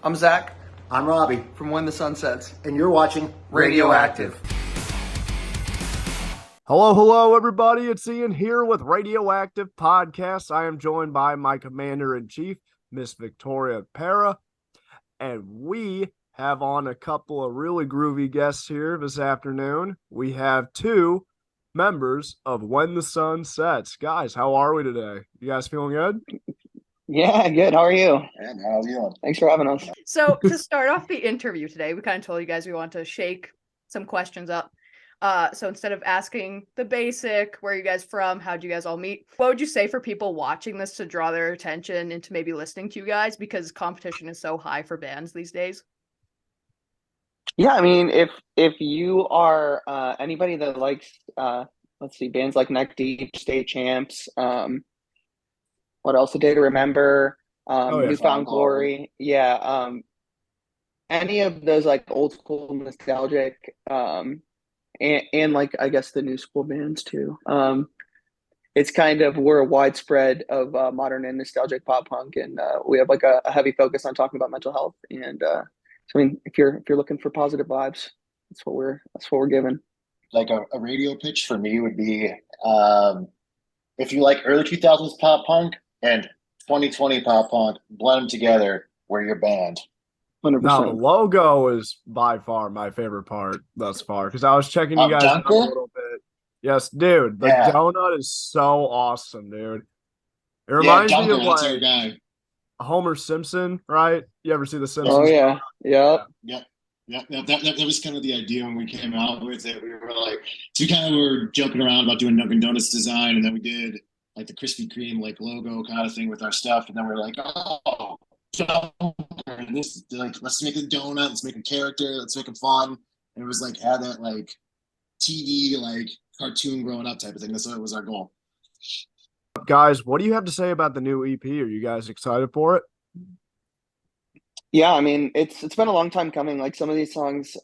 I'm Zack I'm Robbie, from When the Sun Sets. and you're watching RadioActive. Hello, everybody. It's Ian here with RadioActive Podcast. I am joined by my Commander-in-Chief, Miss Victoria Para, and we have on a couple of really groovy guests here this afternoon. We have two members of When the Sun Sets. Guys, how are we today? You guys feeling good? Yeah, good. How are you? And how are you doing? Thanks for having us. So to start off the interview today, we kind of told you guys we want to shake some questions up. So instead of asking the basic, where are you guys from? How'd you guys all meet? What would you say for people watching this to draw their attention into maybe listening to you guys? Because competition is so high for bands these days. Yeah, I mean, if you are anybody that likes let's see, bands like Neck Deep, State Champs, what else? A Day to Remember, New Found Glory. Yeah, any of those like old school nostalgic, and like I guess the new school bands too. It's kind of we're a widespread of modern and nostalgic pop punk, and we have like a heavy focus on talking about mental health. And so, I mean, if you're looking for positive vibes, that's what we're giving. Like a radio pitch for me would be if you like early 2000s pop punk and 2020 pop punk, blend them together, we're your band. 100%. Now, the logo is by far my favorite part thus far because I was checking you guys out a little bit. Yes, dude. The donut is so awesome, dude. It reminds me of that's our guy. Homer Simpson, right? You ever see The Simpsons? Oh yeah, yeah. That was kind of the idea when we came out with it. We were like, so we kind of were joking around about doing Dunkin' Donuts design, and then we did like the Krispy Kreme like logo kind of thing with our stuff, and then we were like, oh, this is like, let's make a donut, let's make a character, let's make it fun, and it was like had that like TV like cartoon growing up type of thing. That's what was our goal. Guys, what do you have to say about the new EP? Are you guys excited for it? Yeah, I mean, it's been a long time coming. Like some of these songs,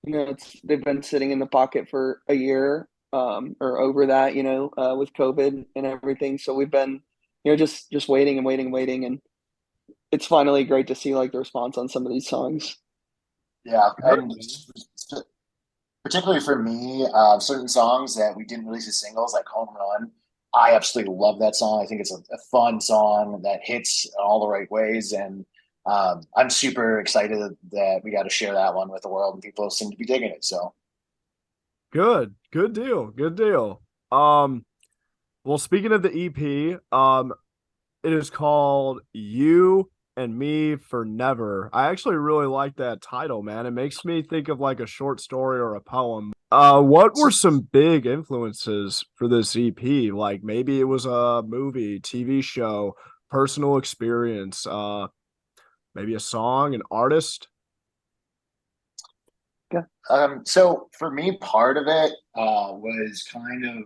they've been sitting in the pocket for a year, or over that, with COVID and everything. So we've been, just waiting and waiting, and it's finally great to see like the response on some of these songs. Yeah, and particularly for me, certain songs that we didn't release as singles, like Home Run. I absolutely love that song. I think it's a fun song that hits in all the right ways, and I'm super excited that we got to share that one with the world, and people seem to be digging it. So good deal. Well, speaking of the EP, it is called You and Me for Never. I actually really like that title, man. It makes me think of like a short story or a poem. What were some big influences for this EP? Like maybe it was a movie, TV show, personal experience, maybe a song, an artist. Yeah. So for me, part of it was kind of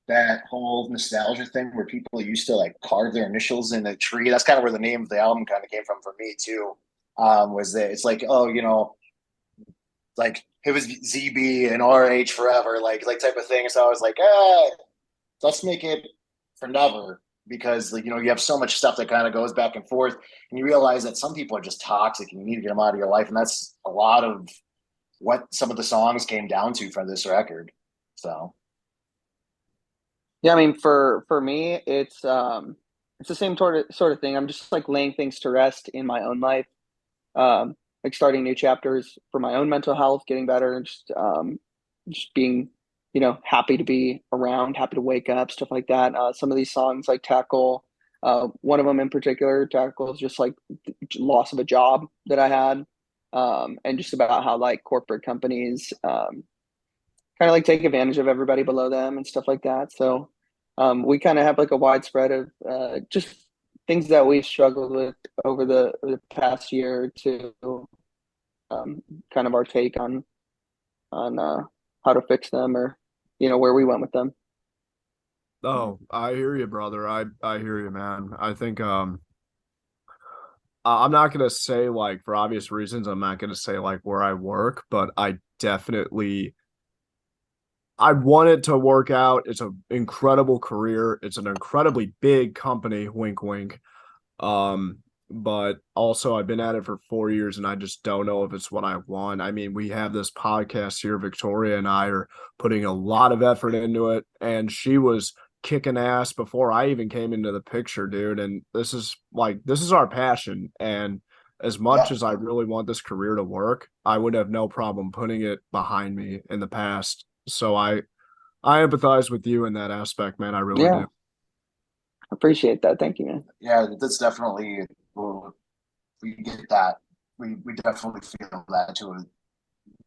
that whole nostalgia thing where people used to like carve their initials in a tree. That's kind of where the name of the album kind of came from for me too. Was that it's like, like it was ZB and RH forever, like type of thing. So I was like, let's make it for never, because like, you have so much stuff that kind of goes back and forth, and you realize that some people are just toxic and you need to get them out of your life. And that's a lot of what some of the songs came down to for this record. So yeah, I mean, for me, it's the same sort of thing. I'm just like laying things to rest in my own life, like starting new chapters for my own mental health, getting better, and just being, happy to be around, happy to wake up, stuff like that. Some of these songs like Tackle, one of them in particular, Tackle is just like loss of a job that I had, and just about how like corporate companies kind of like take advantage of everybody below them and stuff like that. So we kind of have like a widespread of just things that we've struggled with over the past year or two, kind of our take on how to fix them, or where we went with them. Oh, I hear you, brother. I hear you, man. I think I'm not gonna say like for obvious reasons, I'm not gonna say like where I work, but I want it to work out. It's an incredible career. It's an incredibly big company, wink wink. but also I've been at it for 4 years and I just don't know if it's what I want. I mean, we have this podcast here. Victoria and I are putting a lot of effort into it, and she was kicking ass before I even came into the picture, dude. And this is our passion. And as much Yeah. as I really want this career to work, I would have no problem putting it behind me in the past. So I empathize with you in that aspect, man. I really Yeah. do. Appreciate that. Thank you, man. Yeah, that's definitely, we get that. We definitely feel that to a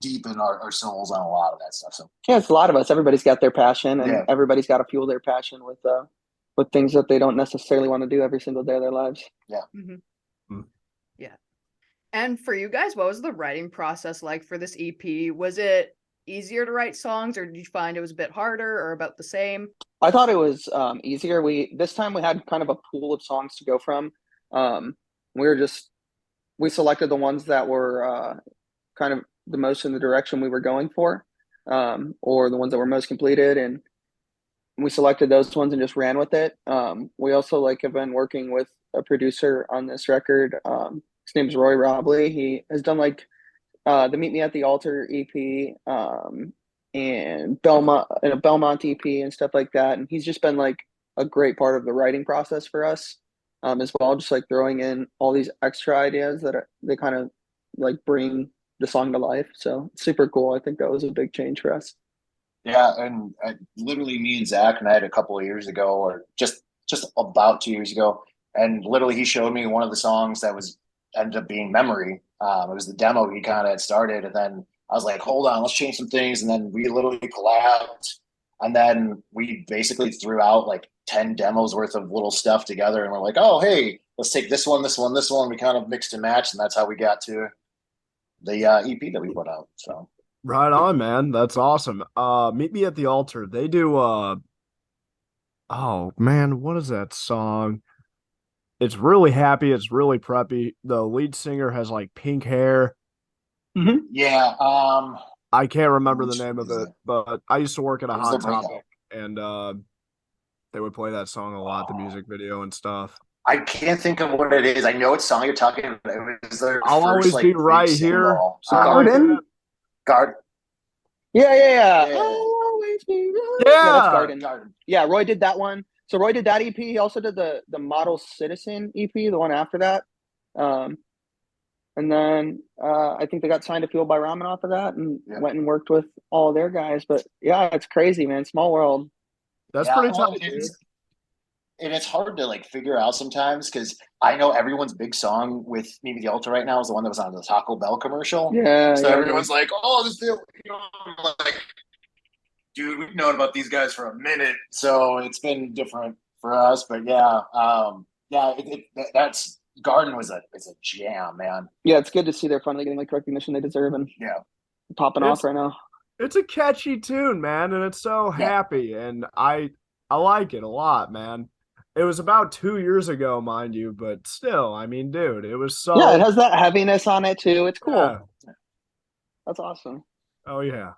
deep in our souls on a lot of that stuff. So Yeah, it's a lot of us. Everybody's got their passion, and Yeah. everybody's got to fuel their passion with things that they don't necessarily want to do every single day of their lives. Mhm. Mm. Yeah. And for you guys, what was the writing process like for this EP? Was it easier to write songs, or did you find it was a bit harder or about the same? I thought it was easier. This time we had kind of a pool of songs to go from. We were just we selected the ones that were kind of the most in the direction we were going for, or the ones that were most completed, and we selected those ones and just ran with it. We also have been working with a producer on this record. His name's Roy Robley. He has done the Meet Me at the Altar EP, and Belmont EP and stuff like that. And he's just been a great part of the writing process for us, as well. Just throwing in all these extra ideas they kind of bring the song to life. So it's super cool. I think that was a big change for us. Yeah, and literally me and Zach met a couple of years ago, or just about 2 years ago, and literally he showed me one of the songs that ended up being Memory. It was the demo he kind of had started, and then I was like, hold on, let's change some things, and then we literally collabed, and then we basically threw out 10 demos worth of little stuff together, and we're like, oh hey, let's take this one, this one, this one. We kind of mixed and matched, and that's how we got to the EP that we put out. So Right on, man. That's awesome. Meet Me at the Altar. They do oh man, what is that song? It's really happy, it's really preppy. The lead singer has pink hair. yeah, I can't remember the which name of is it, but I used to work at a It was Hot their breakout. Topic, and they would play that song a lot, the music video and stuff. I can't think of what it is. I know what song you're talking about. It was their I'll first always be big right here. single. Something like Garden? that. Guard. Yeah. Yeah. I'll always be right. Yeah. That's Garden. Garden. Yeah, Roy did that one. So Roy did that EP. He also did the Model Citizen EP, the one after that. And then I think they got signed to Fueled by Ramen off of that, and went and worked with all of their guys. But yeah, it's crazy, man. Small world. That's Yeah, pretty well, tight, dude. and it's hard to figure out sometimes because I know everyone's big song with Meet Me at the Altar right now is the one that was on the Taco Bell commercial. Yeah. So yeah, everyone's like, "Oh, this deal," I'm like, dude, we've known about these guys for a minute, so it's been different for us. But yeah, that's Garden it's a jam, man. Yeah, it's good to see they're finally getting recognition they deserve and popping off right now. It's a catchy tune, man, and it's so happy, and I like it a lot, man. It was about 2 years ago, mind you, but still, I mean, dude, it was so. Yeah, it has that heaviness on it too. It's cool. Yeah. That's awesome. Oh yeah.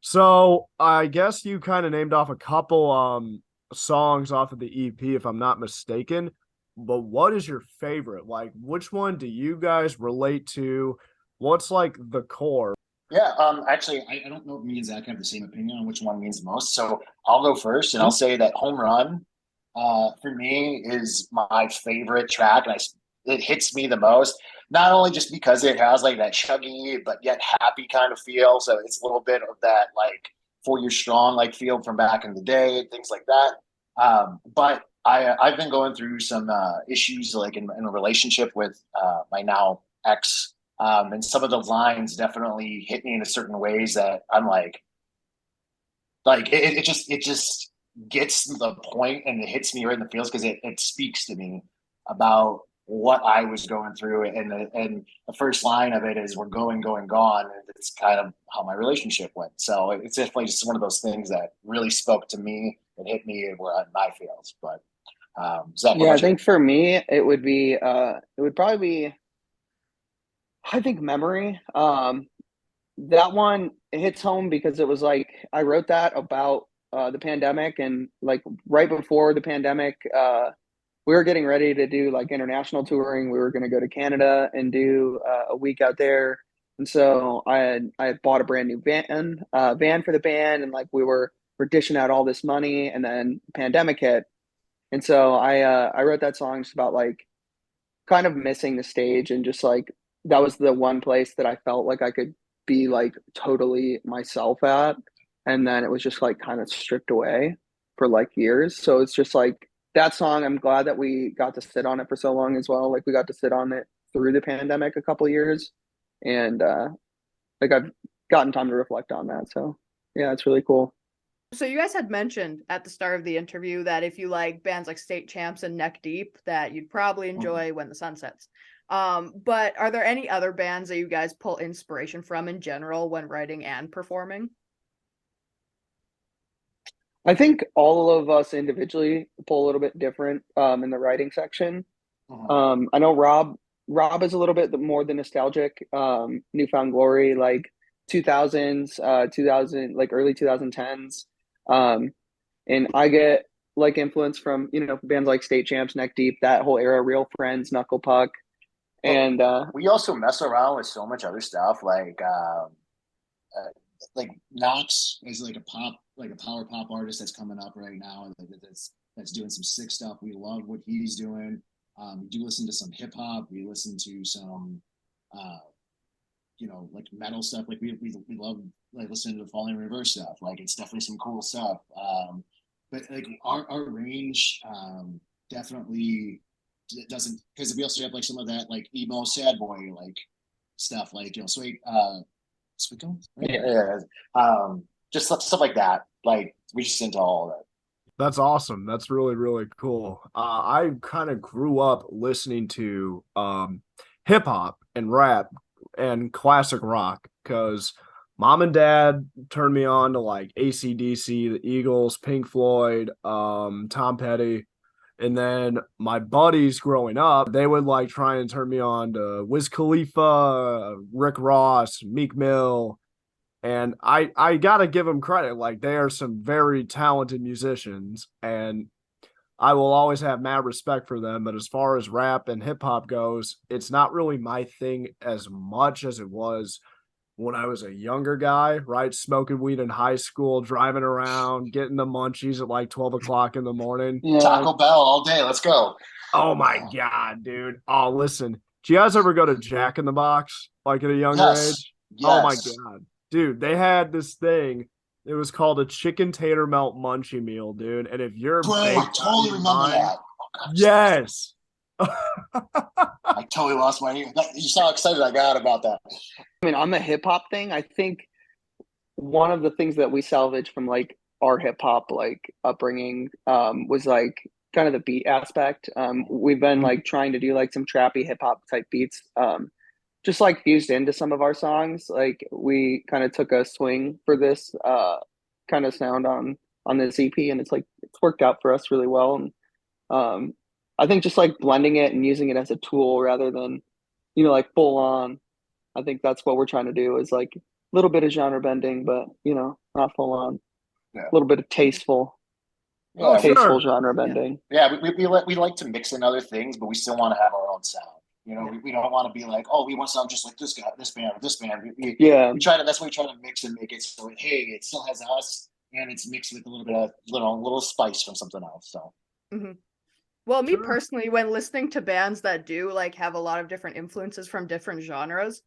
So I guess you kind of named off a couple songs off of the EP, if I'm not mistaken. But what is your favorite? Which one do you guys relate to? What's the core? Yeah, actually, I don't know if me and Zach have the same opinion on which one means the most. So I'll go first, and I'll say that Home Run, for me, is my favorite track, and it hits me the most. Not only just because it has that chuggy but yet happy kind of feel, so it's a little bit of that 4 Year Strong feel from back in the day, things like that. But I've been going through some issues in a relationship with my now ex. And some of the lines definitely hit me in a certain ways that I'm it just gets the point and it hits me right in the feels because it speaks to me about what I was going through. And the first line of it is "We're going, going, gone." And it's kind of how my relationship went. So it's definitely just one of those things that really spoke to me and hit me where my feels. But Zach, I think for me it would probably be, I think, Memory. That one, it hits home because it was I wrote that about the pandemic, and right before the pandemic we were getting ready to do like international touring. We were going to go to Canada and do a week out there. And so I had bought a brand new van for the band, and like we're dishing out all this money, and then pandemic hit. And so I wrote that song just about like kind of missing the stage, and just like that was the one place that I felt like I could be like totally myself at. And then it was just like kind of stripped away for like years. So it's just like that song, I'm glad that we got to sit on it for so long as well. Like we got to sit on it through the pandemic a couple years. And like I've gotten time to reflect on that. So yeah, it's really cool. So you guys had mentioned at the start of the interview that if you like bands like State Champs and Neck Deep, that you'd probably enjoy When the Sun Sets. But are there any other bands that you guys pull inspiration from in general when writing and performing? I think all of us individually pull a little bit different in the writing section. I know Rob is a little bit more the nostalgic, Newfound Glory, like 2000s, 2000, like early 2010s. And I get like influence from, bands like State Champs, Neck Deep, that whole era, Real Friends, Knuckle Puck. And we also mess around with so much other stuff, like Knox is like a power pop artist that's coming up right now. That's doing some sick stuff. We love what he's doing. We do listen to some hip hop. We listen to some, like metal stuff. Like we love like listening to the Falling Reverse stuff. Like it's definitely some cool stuff. But like our range definitely doesn't, because we also have like some of that like emo sad boy like stuff, like Sweet Home, right? Yeah. Just stuff like that. Like we just into all of that. That's awesome. That's really, really cool. I kind of grew up listening to hip hop and rap and classic rock because mom and dad turned me on to like AC/DC, the Eagles, Pink Floyd, Tom Petty. And then my buddies growing up, they would like try and turn me on to Wiz Khalifa, Rick Ross, Meek Mill. And I gotta give them credit. Like they are some very talented musicians, and I will always have mad respect for them. But as far as rap and hip hop goes, it's not really my thing as much as it was when I was a younger guy, right? Smoking weed in high school, driving around, getting the munchies at like 12 o'clock in the morning. yeah, Taco Bell all day. Let's go. Oh my God, dude. Oh, listen. Do you guys ever go to Jack in the Box like at a younger age? Yes. Oh my God. Dude, they had this thing. It was called a chicken tater melt munchie meal, dude. And if you're Bro, I totally remember that. Oh, God, yes. I totally lost my ear. You saw how excited I got about that. I mean, on the hip hop thing, I think one of the things that we salvaged from like our hip hop like upbringing was like kind of the beat aspect. We've been like trying to do like some trappy hip hop type beats, just like fused into some of our songs. Like we kind of took a swing for this kind of sound on this EP, and it's worked out for us really well. And I think just like blending it and using it as a tool rather than like full on. I think that's what we're trying to do, is like a little bit of genre bending, but not full on. Yeah. A little bit of tasteful Sure. genre bending. Yeah, we like to mix in other things, but we still want to have our own sound. We don't want to be like, oh, we want to sound just like this guy, this band, or this band. We try to. That's why we try to mix and make it so it still has us, and it's mixed with a little bit of little spice from something else. So. Mm-hmm. Well, me personally, when listening to bands that do like have a lot of different influences from different genres,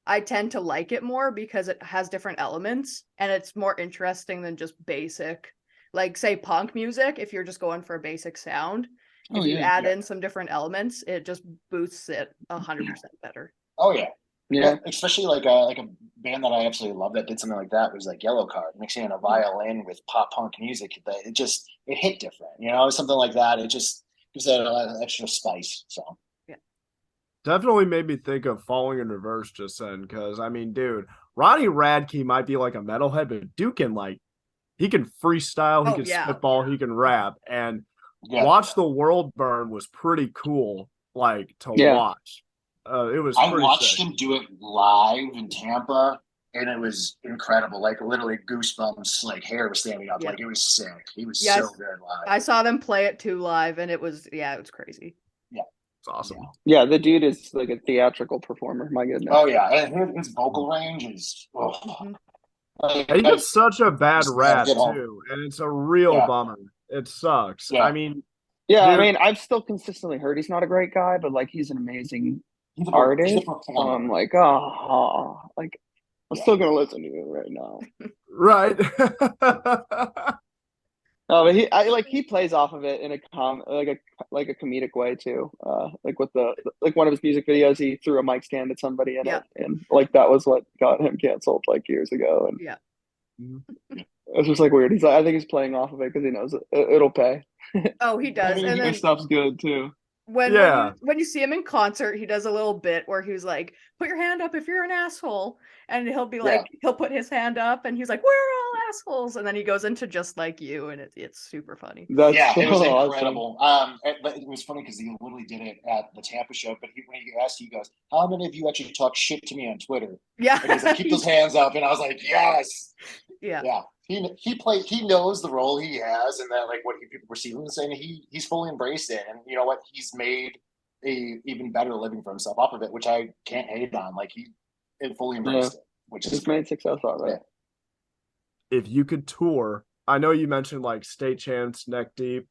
I tend to like it more because it has different elements and it's more interesting than just basic, like say punk music. If you're just going for a basic sound, if you add in some different elements, it just boosts it 100% better. Oh yeah. Yeah. Especially like a band that I absolutely love that did something like that was like Yellow Card, mixing in a violin with pop punk music. It hit different, something like that. It just gives that extra spice. So yeah, definitely made me think of Falling in Reverse just then, because I mean, dude, Ronnie Radke might be like a metalhead, but Duke can he can freestyle, he can spitball, he can rap, and Watch the World Burn was pretty cool, like to watch. It was. I watched him do it live in Tampa, and it was incredible. Like literally goosebumps, like hair was standing up. Yeah. Like it was sick. He was Yes. so good live. I saw them play it too live, and it was crazy. It's awesome. Yeah, the dude is like a theatrical performer. My goodness. Oh yeah, and his vocal range is. Oh. Mhm. Like, And he gets such a bad just rap get home. too, and it's a real Yeah. bummer. It sucks. Yeah. I mean, Yeah, I dude, mean, I've still consistently heard he's not a great guy, but like he's an amazing He's a artist. performer. I'm like, oh, like I'm Yeah. still gonna listen to it right now. right? No, but he plays off of it in like a comedic way too. Like with like one of his music videos, he threw a mic stand at somebody in Yeah. it, and like that was what got him canceled like years ago. And Yeah. it's just like weird. He's like, I think he's playing off of it because he knows it'll pay. Oh, he does. I mean, And then his stuff's good too. when you see him in concert, he does a little bit where he's like, "Put your hand up if you're an asshole," and he'll be like, he'll put his hand up, and he's like, "We're all assholes," and then he goes into "Just Like You," and it's super funny. That's It was so incredible. But it was funny because he literally did it at the Tampa show. But when he asked, he goes, "How many of you actually talk shit to me on Twitter?" Yeah. And he's like, "Keep those hands up," and I was like, "Yes." Yeah. Yeah. He knows the role he has and that like what people perceive him as, and he's fully embraced it. And you know what? He's made a even better living for himself off of it, which I can't hate on. Like he fully embraced it, which is He's made success out of it. If you could tour, I know you mentioned like State Champs, Neck Deep.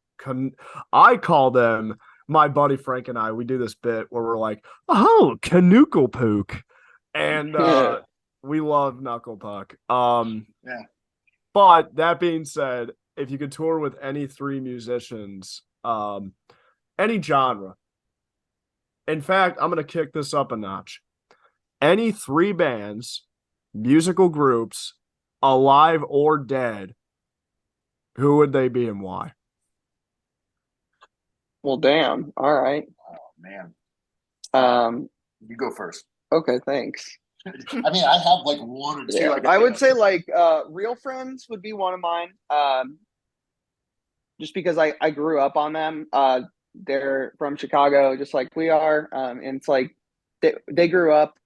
I call them, my buddy Frank and I, we do this bit where we're like, oh, Canuckle Pook. And we love Knuckle Puck. Yeah. But that being said, if you could tour with any three musicians, any genre. In fact, I'm going to kick this up a notch. Any three bands, musical groups, alive or dead, who would they be and why? Well, damn. All right. Oh man. You go first. Okay, thanks. I mean, I have like one or two. Yeah, I would say like Real Friends would be one of mine. Just because I grew up on them. They're from Chicago, just like we are. And it's like they grew up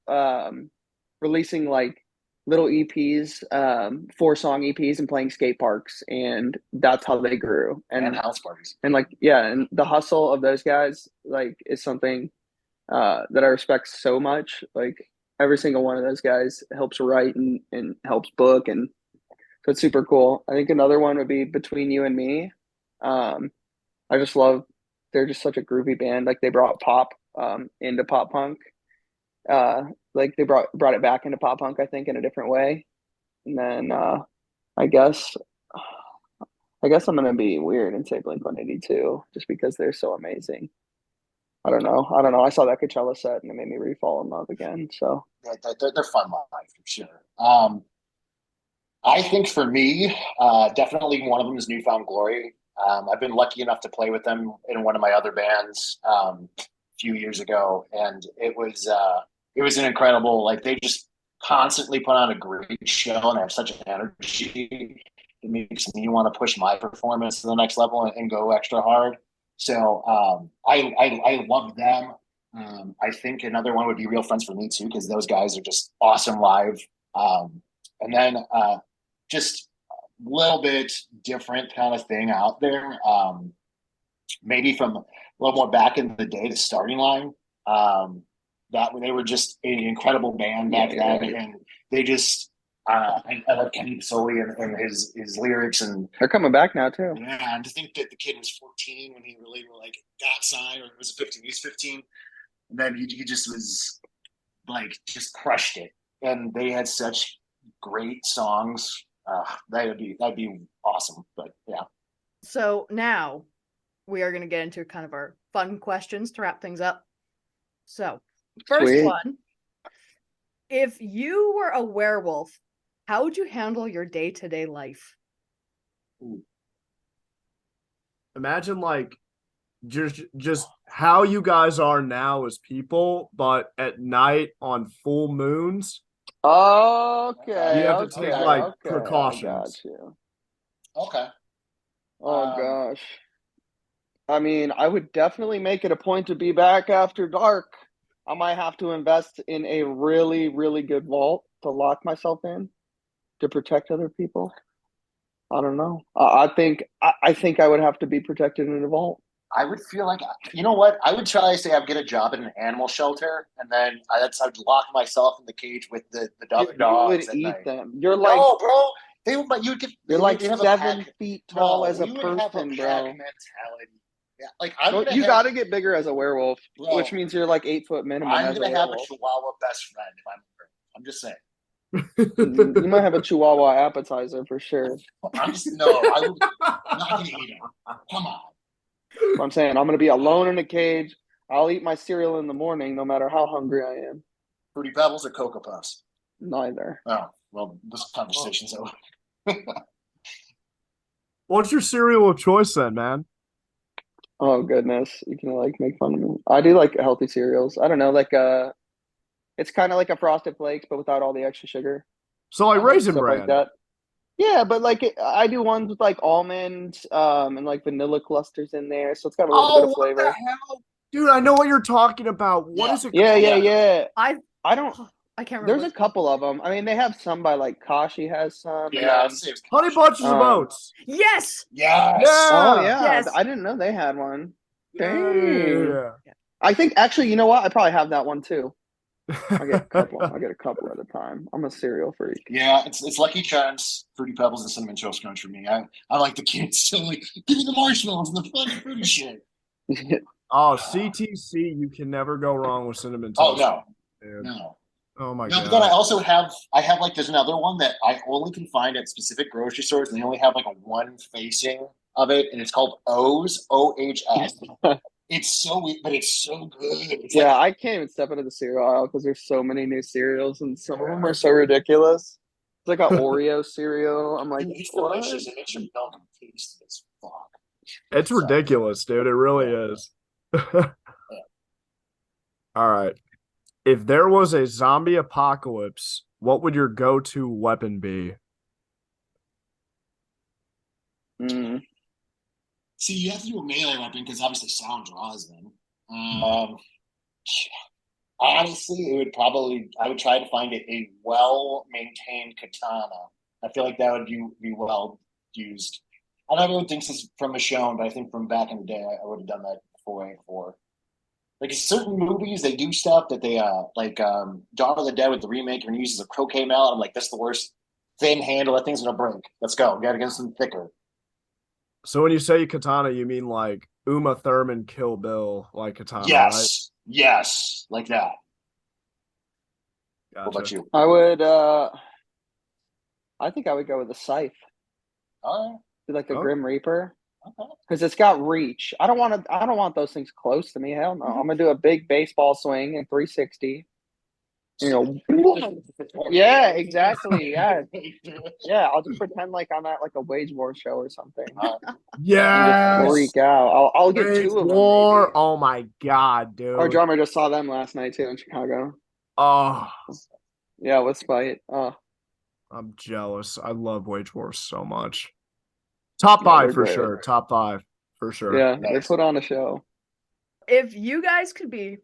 releasing like little EPs, 4-song EPs, and playing skate parks, and that's how they grew. And house parties. And like and the hustle of those guys like is something that I respect so much. Like every single one of those guys helps write and helps book, and so it's super cool. I think another one would be Between You and Me. I just love, they're just such a groovy band. Like they brought pop into pop punk. Like they brought it back into pop punk, I think, in a different way. And then I guess I'm gonna be weird and say Blink-182 just because they're so amazing. I don't know. I saw that Coachella set and it made me re-fall in love again. So Yeah, they're fun live for sure. I think for me, definitely one of them is Newfound Glory. I've been lucky enough to play with them in one of my other bands a few years ago, and it was an incredible. Like they just constantly put on a great show and have such an energy. It makes me want to push my performance to the next level and go extra hard. So I love them. I think another one would be Real Friends for me too, because those guys are just awesome live. And then just a little bit different kind of thing out there. Maybe from a little more back in the day, the Starting Line. That they were just an incredible band back then, and they just I love Kenny Soley and his lyrics, and they're coming back now too. Yeah, and to think that the kid was 14 when he really like got signed, or was it 15? He was 15, and then he just was like just crushed it, and they had such great songs. That'd be awesome. But yeah. So now we are going to get into kind of our fun questions to wrap things up. So first one, if you were a werewolf, how would you handle your day-to-day life? Imagine like just how you guys are now as people, but at night on full moons. Okay. You have to take like precautions. I got you. Okay. Oh gosh. I mean, I would definitely make it a point to be back after dark. I might have to invest in a really, really good vault to lock myself in to protect other people. I don't know. I think I would have to be protected in a vault. I would feel like, you know what? I would try to say I'd get a job in an animal shelter, and then I'd lock myself in the cage with the You dogs. would eat them. You're No, like bro. They would, but you'd get. you're like you'd have a 7 pack- feet tall No, as a you would have a person, pack bro. mentality. Yeah, like I'm Well, gonna you have, got to get bigger as a werewolf, bro, which means you're like 8 foot minimum I'm as a gonna have a werewolf. Chihuahua best friend if I'm a werewolf. I'm just saying. You might have a Chihuahua appetizer for sure. I'm just no. I'm not gonna eat him. Come on. I'm saying I'm gonna be alone in a cage. I'll eat my cereal in the morning, no matter how hungry I am. Fruity Pebbles or Cocoa Puffs? Neither. Oh, well, this conversation's over. What's your cereal of choice then, man? Oh goodness, you can like make fun of me. I do like healthy cereals. I don't know, like it's kind of like a Frosted Flakes, but without all the extra sugar, So like Raisin stuff like Bran. that. Yeah, but like I do ones with like almonds, and like vanilla clusters in there, so it's got a little bit of What the flavor. hell? Dude, I know what you're talking about. What Yeah. is it Yeah, called? yeah, yeah. I don't. I can't remember. There's a couple of them. I mean, they have some by like Kashi has some. Yeah, and then- Honey Bunches of Oats. Yes. Yes. Oh yeah, Yes. I didn't know they had one. Yeah. I think actually, you know what? I probably have that one too. I get a couple. I get a couple at a time. I'm a cereal freak. Yeah, it's Lucky Charms, Fruity Pebbles, and Cinnamon Toast Crunch for me. I like the kids still like give me the marshmallows and the fun fruity shit. Oh, CTC, you can never go wrong with cinnamon Oh toast. no, Dude. no. Oh my No, god. but then I have like there's another one that I only can find at specific grocery stores, and they only have like a one facing of it, and it's called O's OHS. It's so weird, but it's so good. It's Yeah, like, I can't even step into the cereal aisle because there's so many new cereals and some of them are so ridiculous. It's like an Oreo cereal. I'm like, it's what? delicious. It makes your milk tasty as fuck. It's ridiculous, dude. It really is. All right. If there was a zombie apocalypse, what would your go-to weapon be? Mm. See, you have to do a melee weapon because obviously sound draws them. Honestly, I would try to find a well-maintained katana. I feel like that would be well used. I know everyone thinks it's from a show, but I think from back in the day, I would have done that before. Like in certain movies, they do stuff that they Dawn of the Dead with the remake when he uses a croquet mallet. I'm like, that's the worst. Thin handle, that thing's gonna break. Let's go. We gotta get something thicker. So when you say katana, you mean like Uma Thurman Kill Bill like katana, Yes, yes, like that. right? What about you? I would. I think I would go with a scythe, All like a Oh. Grim Reaper, right, okay. because it's got reach. I don't want to. I don't want those things close to me. Hell no. I'm gonna do a big baseball swing in 360. You know. Yeah, exactly. Yeah, yeah. I'll just pretend like I'm at like a Wage War show or something. And Yes. just freak out. I'll get Wage 2 of them. War. Maybe. Oh my god, dude. Our drummer just saw them last night too in Chicago. Oh, Yeah, with Spite. Oh, I'm jealous. I love Wage War so much. Top Yeah, 5 they're for great. sure. Top 5 for sure. yeah. They put on a show. If you guys could be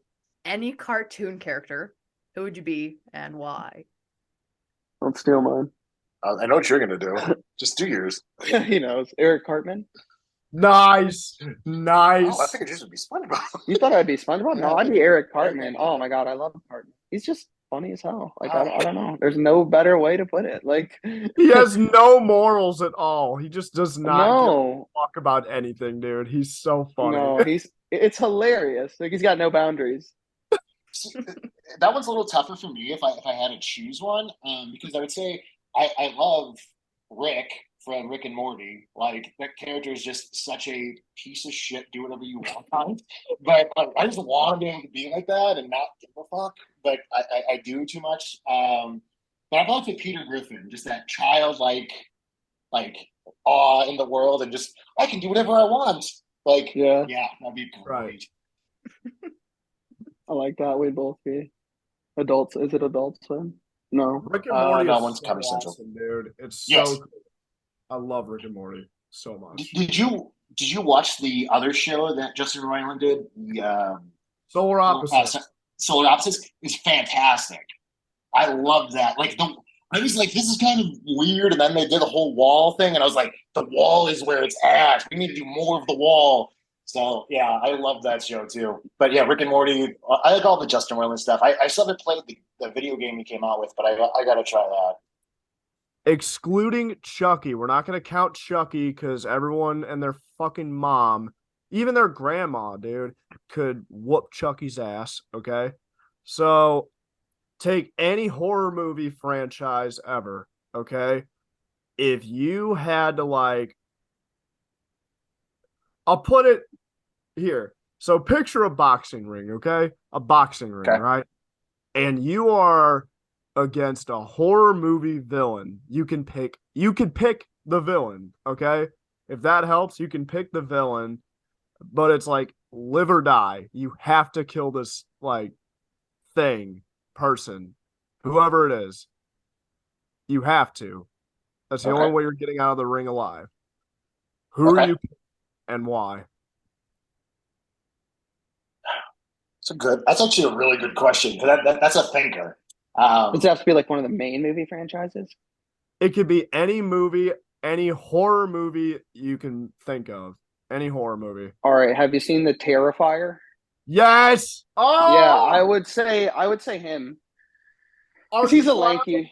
any cartoon character, who would you be and why? Don't steal mine. I know what you're gonna do. Just do yours. He knows. Eric Cartman. Nice. Nice. Oh, I figured yours would be SpongeBob. You thought I'd be SpongeBob? No, I'd be Eric Cartman. Oh my god, I love Cartman. He's just funny as hell. Like I don't know. There's no better way to put it. Like He has no morals at all. He just does not give a no, fuck about anything, dude. He's so funny. no. It's hilarious. Like he's got no boundaries. That one's a little tougher for me if I had to choose one, because I would say I love Rick from Rick and Morty. Like that character is just such a piece of shit. Do whatever you want, but like, I just want to be able to be like that and not give a fuck. But I do too much. But I'd love to Peter Griffin, just that childlike, like awe in the world, and just I can do whatever I want. Like Yeah, that'd be great. Right. I like that. We'd both be adults. Is it Adult Swim? No. Rick and Morty that is one's so Comedy Central. awesome, dude. It's so Yes. cool. I love Rick and Morty so much. Did you watch the other show that Justin Roiland did? The Solar Opposites. Solar Opposites is fantastic. I love that. I was like, this is kind of weird, and then they did the whole wall thing, and I was like, the wall is where it's at. We need to do more of the wall. So yeah, I love that show too. But yeah, Rick and Morty. I like all the Justin Roiland stuff. I still haven't played the video game he came out with, but I got to try that. Excluding Chucky, we're not going to count Chucky because everyone and their fucking mom, even their grandma, dude, could whoop Chucky's ass. Okay, so take any horror movie franchise ever. Okay, if you had to I'll put it here. So picture a boxing ring, okay? A boxing ring, Okay. right? And you are against a horror movie villain. You can pick the villain, okay? If that helps, you can pick the villain, but it's like live or die. You have to kill this person, whoever it is. You have to. That's the only way you're getting out of the ring alive. Who are you and why? That's actually a really good question. That's a thinker. Does it have to be like one of the main movie franchises? It could be any movie, any horror movie you can think of. Any horror movie. All right. Have you seen The Terrifier? Yes. Oh Yeah, I would say him. 'Cause he's a lanky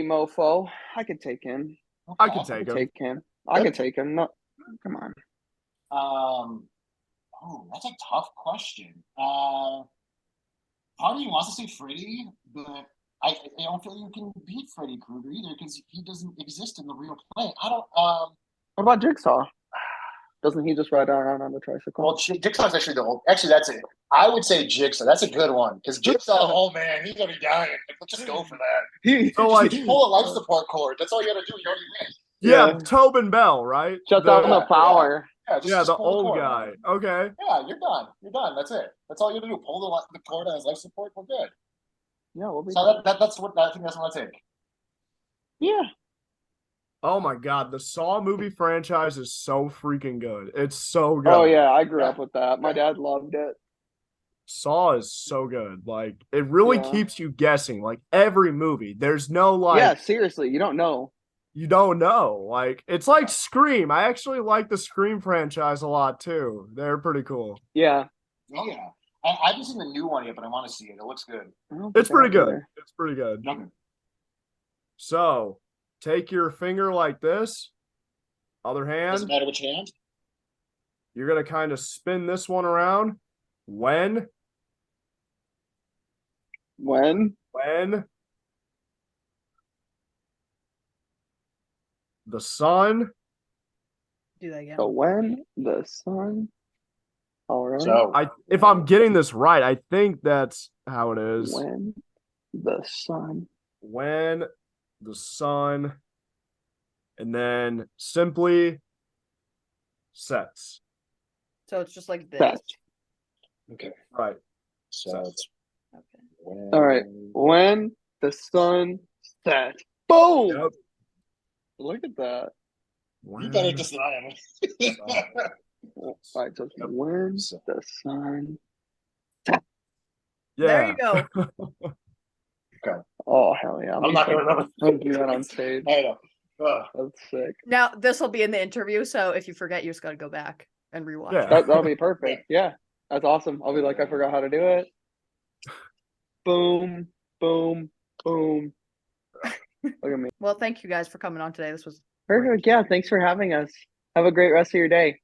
mofo. I could take him. I could take him. I could take him. No, come on. Oh, that's a tough question. Part of me wants to say Freddy, but I don't feel you can beat Freddy Krueger either because he doesn't exist in the real play. I don't. What about Jigsaw? Doesn't he just ride around on the tricycle? Well, Jigsaw's actually the old. Actually, that's it. I would say Jigsaw. That's a good one because Jigsaw. Oh man, he's gonna be dying. Let's just go for that. So Just pull a life support cord. That's all you gotta do. You already win. Yeah, Tobin Bell, right? Shut down the power. Just the pull old cord. guy. Okay. Yeah, you're done. You're done. That's it. That's all you gotta do. Pull the cord on his life support. We're good. Yeah, we'll be. So that's what I think. That's what I take. Yeah. Oh my god, the Saw movie franchise is so freaking good. It's so good. Oh yeah, I grew up with that. My dad loved it. Saw is so good. Like it really keeps you guessing. Like every movie, there's no Yeah, seriously, you don't know. You don't know. Like it's like Scream. I actually like the Scream franchise a lot too. They're pretty cool. Yeah. Oh yeah. I haven't seen the new one yet, but I want to see it. It looks good. It's pretty good. It's pretty good. Okay. So take your finger like this. Other hand. Doesn't matter which hand. You're gonna kind of spin this one around. When the sun. Do that again. So when the sun. All right. So if I'm getting this right, I think that's how it is. When the sun. And then simply sets. So it's just like this. Set. okay. Right. So it's Okay. All right. When the sun sets. Boom. Yep. Look at that. You better just than I am. All right, just when the sun. Yeah. There you go. Oh hell yeah! I'm not gonna remember. I'll do that on stage. I know. That's sick. Now this will be in the interview, so if you forget, you just gotta go back and rewatch. Yeah. That'll be perfect. Yeah, that's awesome. I'll be like, I forgot how to do it. Boom, boom, boom. Look at me. Well, thank you guys for coming on today. This was Perfect. Yeah, thanks for having us. Have a great rest of your day.